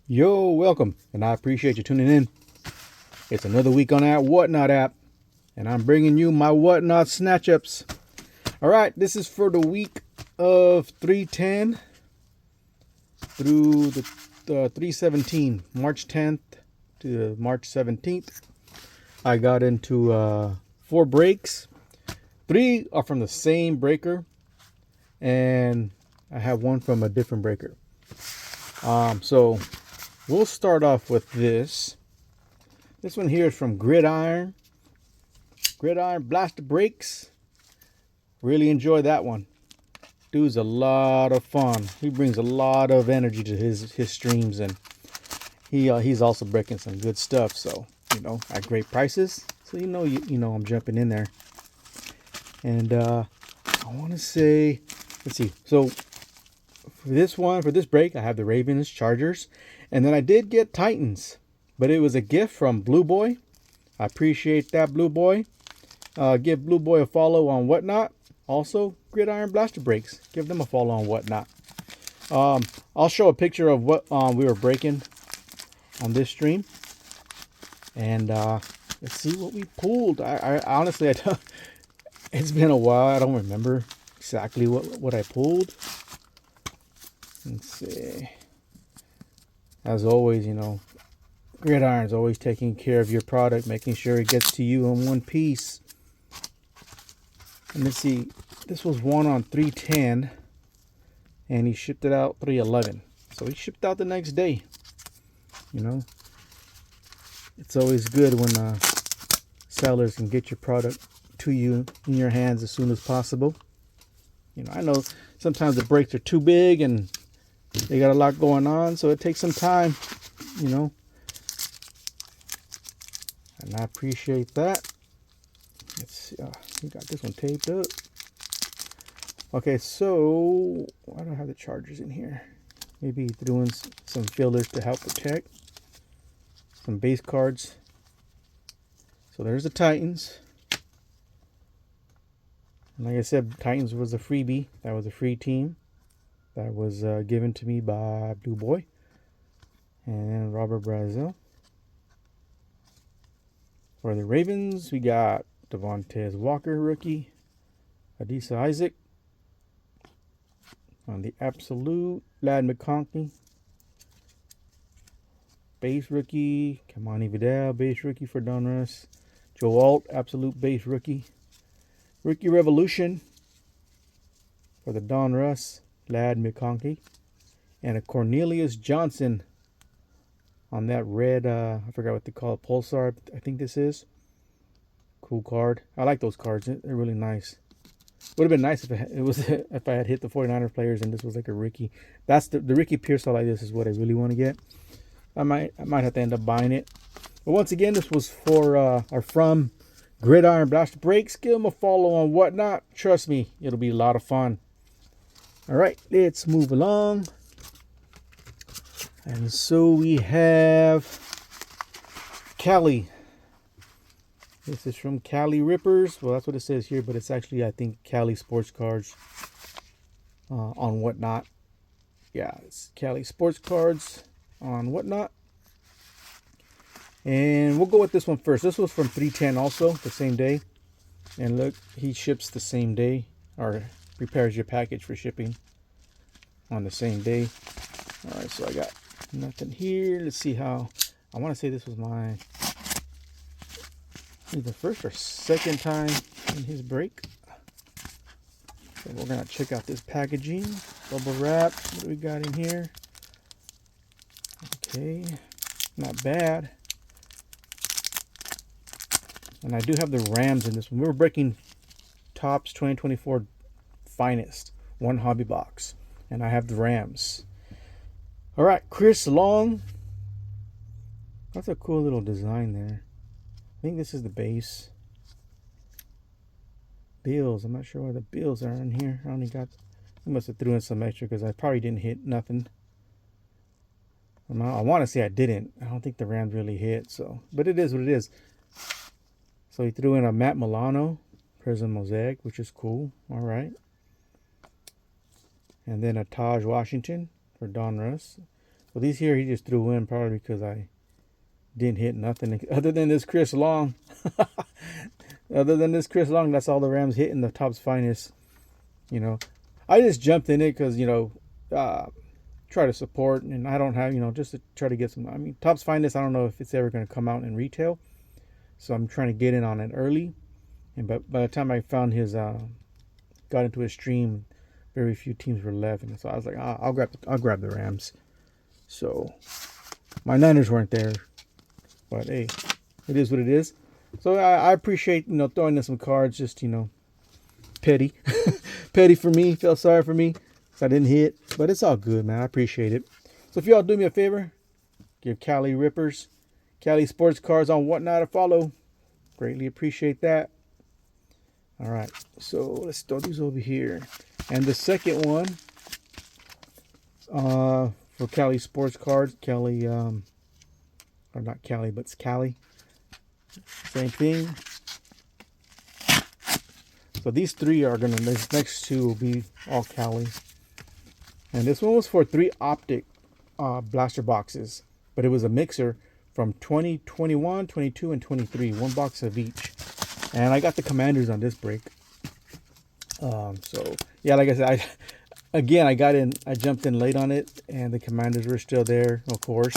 Yo, welcome, and I appreciate you tuning in. It's another week on that Whatnot app, and I'm bringing you my Whatnot snatch ups. All right, this is for the week of 310 through the 317, March 10th to March 17th. I got into 4 breaks. 3 are from the same breaker, and I have one from a different breaker. So we'll start off with this. This one here is from Gridiron Blaster Breaks. Really enjoy that one. Dude's a lot of fun. He brings a lot of energy to his streams, and he's also breaking some good stuff. So at great prices. So you know I'm jumping in there. And I want to say, let's see. So for this break, I have the Ravens, Chargers, and then I did get Titans, but it was a gift from Blue Boy. I appreciate that, Blue Boy. Give Blue Boy a follow on Whatnot. Also, Gridiron Blaster Breaks. Give them a follow on Whatnot. I'll show a picture of what we were breaking on this stream, and let's see what we pulled. I honestly, it's been a while. I don't remember exactly what I pulled. Let's see. As always, Gridiron's always taking care of your product, making sure it gets to you in one piece. And let's see, this was one on 310, and he shipped it out 311. So he shipped out the next day. It's always good when sellers can get your product to you in your hands as soon as possible. I know sometimes the breaks are too big and they got a lot going on, so it takes some time, and I appreciate that. Let's see, we got this one taped up. Okay, so why do I have the Chargers in here? Maybe threw in some fillers to help protect. Some base cards. So there's the Titans. And like I said, Titans was a freebie. That was a free team. That was given to me by Blue Boy and Robert Brazil. For the Ravens, we got Devontae Walker, rookie. Adisa Isaac. On the absolute, Lad McConkey. Base rookie. Kamani Vidal, base rookie for Donruss. Joe Alt, absolute base rookie. Rookie Revolution for the Donruss. Lad McConkey, and a Cornelius Johnson on that red, I forgot what they call it, Pulsar, I think this is. Cool card. I like those cards. They're really nice. Would have been nice if if I had hit the 49er players and this was like a Ricky. That's the Ricky Pearsall like this is what I really want to get. I might have to end up buying it. But once again, this was for or from Gridiron Blaster Breaks. Give them a follow on Whatnot. Trust me, it'll be a lot of fun. All right, let's move along. And so we have Cali. This is from Cali Rippers. Well, that's what it says here, but it's actually, I think, Cali Sports Cards on Whatnot. Yeah, it's Cali Sports Cards on Whatnot. And we'll go with this one first. This was from 310 also, the same day. And look, he ships the same day, or prepares your package for shipping on the same day. All right, so I got nothing here. Let's see how. I want to say this was my either first or second time in his break. So we're gonna check out this packaging. Bubble wrap. What do we got in here? Okay, not bad. And I do have the Rams in this one. We were breaking Topps 2024 Finest, one hobby box. And I have the Rams. All right, Chris Long. That's a cool little design there. I think this is the base. Bills. I'm not sure why the Bills are in here. I must have threw in some extra because I probably didn't hit nothing. I want to say I didn't. I don't think the Rams really hit. So, but it is what it is. So he threw in a Matt Milano Prism Mosaic, which is cool. All right. And then a Taj Washington for Donruss. So these here he just threw in probably because I didn't hit nothing other than this Chris Long. Other than this Chris Long, that's all the Rams hitting the Topps Finest. You know, I just jumped in it because, you know, try to support, and I don't have, you know, just to try to get some. I mean, Topps Finest, I don't know if it's ever going to come out in retail, so I'm trying to get in on it early. And but by the time I found his, got into his stream, very few teams were left, and so I was like, I'll grab the Rams. So my Niners weren't there, but hey, it is what it is. So I appreciate, you know, throwing in some cards, just, you know, petty, petty for me. Felt sorry for me, so I didn't hit, but it's all good, man. I appreciate it. So if y'all do me a favor, give Cali Rippers, Cali Sports Cards on Whatnot a follow. Greatly appreciate that. All right, so let's throw these over here. And the second one, for Cali Sports Cards, Cali, or not Cali, but it's Cali. Same thing. So these three are gonna, this next two will be all Cali. And this one was for 3 optic blaster boxes, but it was a mixer from 2021, 22, and 23, 1 box of each. And I got the Commanders on this break. So yeah, like I said, I jumped in late on it, and the Commanders were still there, of course.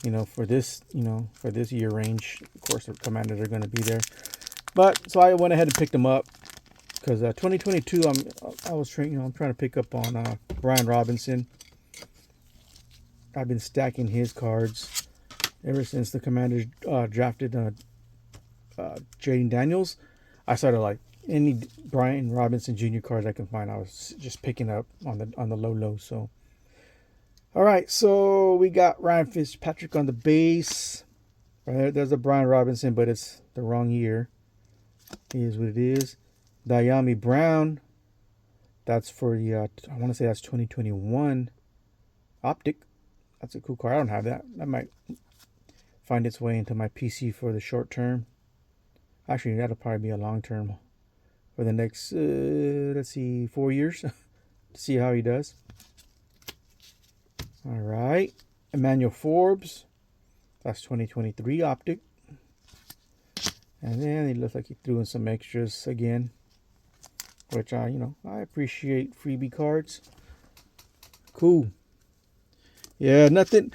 You know, for this year range, of course, the Commanders are going to be there. But so I went ahead and picked them up because 2022, I'm trying to pick up on Brian Robinson. I've been stacking his cards ever since the Commanders drafted Jaden Daniels. I started like any Brian Robinson Jr. cards I can find. I was just picking up on the low. So, all right. So we got Ryan Fitzpatrick on the base. Right there's a Brian Robinson, but it's the wrong year. It is what it is. Diami Brown. That's for the I want to say that's 2021 optic. That's a cool card. I don't have that. That might find its way into my PC for the short term. Actually, that'll probably be a long term for the next, let's see, 4 years to see how he does. All right. Emmanuel Forbes. That's 2023 optic. And then it looks like he threw in some extras again, which I appreciate freebie cards. Cool. Yeah, nothing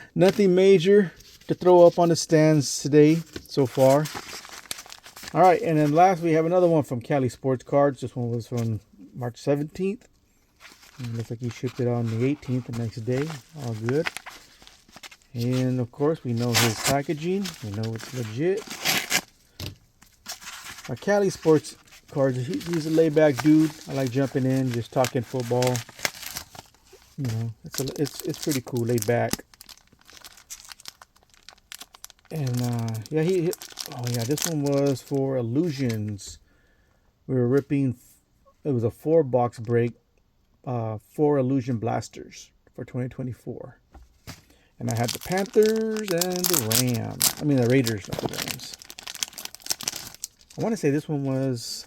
major to throw up on the stands today so far. All right, and then last we have another one from Cali Sports Cards. This one was from March 17th. It looks like he shipped it on the 18th, the next day. All good. And of course, we know his packaging. We know it's legit. Cali Sports Cards, he's a laid-back dude. I like jumping in, just talking football. You know, it's pretty cool, laid back. And yeah, this one was for Illusions. We were ripping. It was a 4-box break, 4 Illusion Blasters for 2024. And I had the Panthers and the Rams. I mean the Raiders, not the Rams. I want to say this one was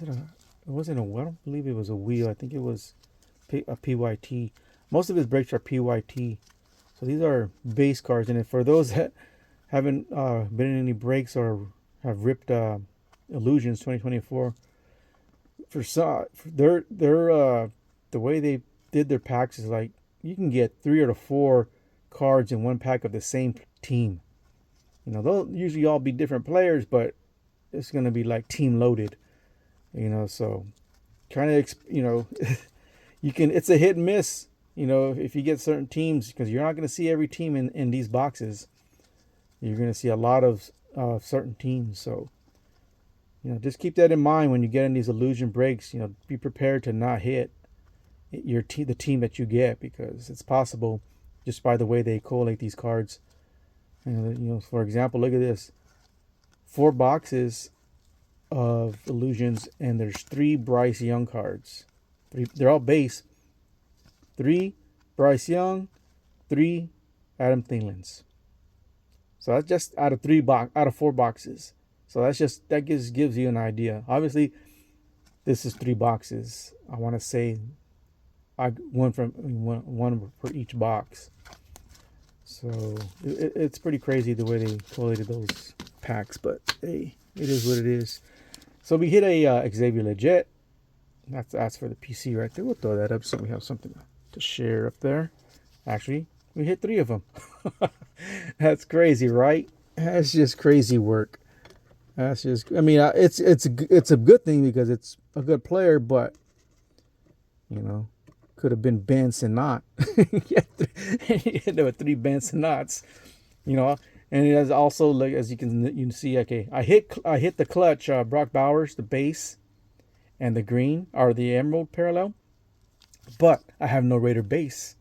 it a? It wasn't a. I don't believe it was a wheel. I think it was a PYT. Most of his breaks are PYT. So these are base cards. And for those that haven't been in any breaks or have ripped Illusions 2024, for some, the way they did their packs is like you can get 3 or 4 cards in one pack of the same team. You know, they'll usually all be different players, but it's going to be like team loaded. You know, so trying to, you can, it's a hit and miss, if you get certain teams, because you're not going to see every team in these boxes. You're going to see a lot of certain teams. So, just keep that in mind when you get in these illusion breaks. Be prepared to not hit the team that you get, because it's possible just by the way they collate these cards. For example, look at this. 4 boxes of illusions, and there's 3 Bryce Young cards. They're all base. 3 Bryce Young, 3 Adam Thielens. So that's just out of 4 boxes. So that gives you an idea. Obviously, this is 3 boxes. I want to say one for each box. So it's pretty crazy the way they collated those packs, but hey, it is what it is. So we hit a Xavier Legit. That's for the PC right there. We'll throw that up so we have something to share up there. Actually, we hit 3 of them. That's crazy, right? That's just crazy work. That's just. I mean, it's a good thing because it's a good player, but you know, could have been Benson not. There were 3 Benson knots. You know, and it has also, like, as you can see, okay, I hit the clutch, Brock Bowers, the base, and the green or the emerald parallel, but I have no Raider base,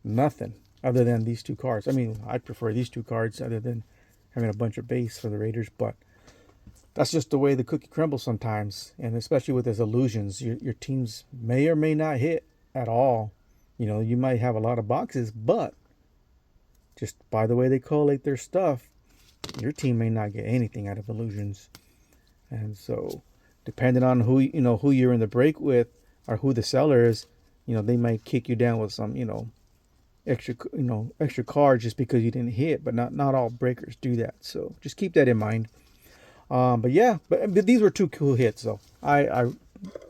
nothing other than these 2 cards. I mean, I prefer these 2 cards other than having a bunch of base for the Raiders, but that's just the way the cookie crumbles sometimes, and especially with those illusions, your teams may or may not hit at all. You know, you might have a lot of boxes, but just by the way they collate their stuff, your team may not get anything out of illusions. And so, depending on who you're in the break with or who the seller is, you know, they might kick you down with some, extra cards just because you didn't hit. But not all breakers do that. So just keep that in mind. But yeah, but these were 2 cool hits. So I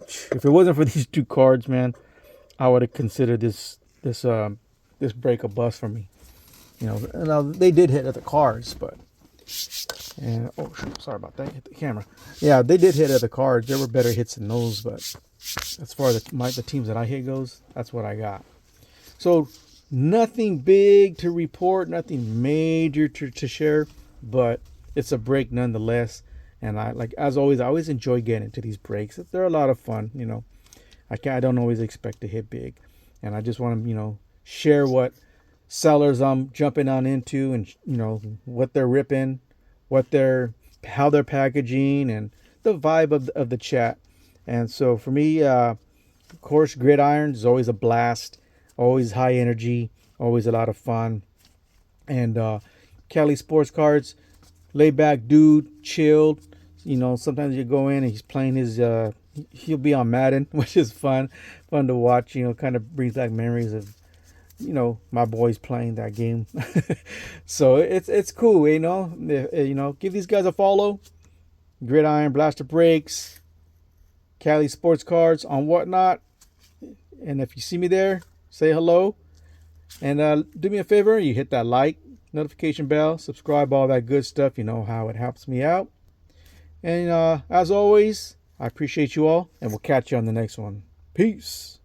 if it wasn't for these 2 cards, man, I would have considered this break a bust for me. You know, now they did hit other cards, but oh shoot, sorry about that. Hit the camera. Yeah, they did hit other cards. There were better hits than those, but as far as the teams that I hit goes, that's what I got. So nothing big to report, nothing major to share, but it's a break nonetheless. And as always, I always enjoy getting into these breaks. They're a lot of fun. You know, I don't always expect to hit big, and I just want to share what sellers I'm jumping on into, and what they're ripping, how they're packaging, and the vibe of the chat. And so for me, of course, Gridiron is always a blast, always high energy, always a lot of fun. And Cali Sports Cards, laid back dude, chilled. You know, sometimes you go in and he's playing his he'll be on Madden, which is fun to watch. You know, kind of brings back memories of my boys playing that game. So it's cool. Give these guys a follow. Gridiron, Blaster Breaks, Cali Sports Cards on Whatnot. And if you see me there, say hello. And do me a favor, you hit that like, notification bell, subscribe, all that good stuff. You know how it helps me out. And as always, I appreciate you all, and we'll catch you on the next one. Peace.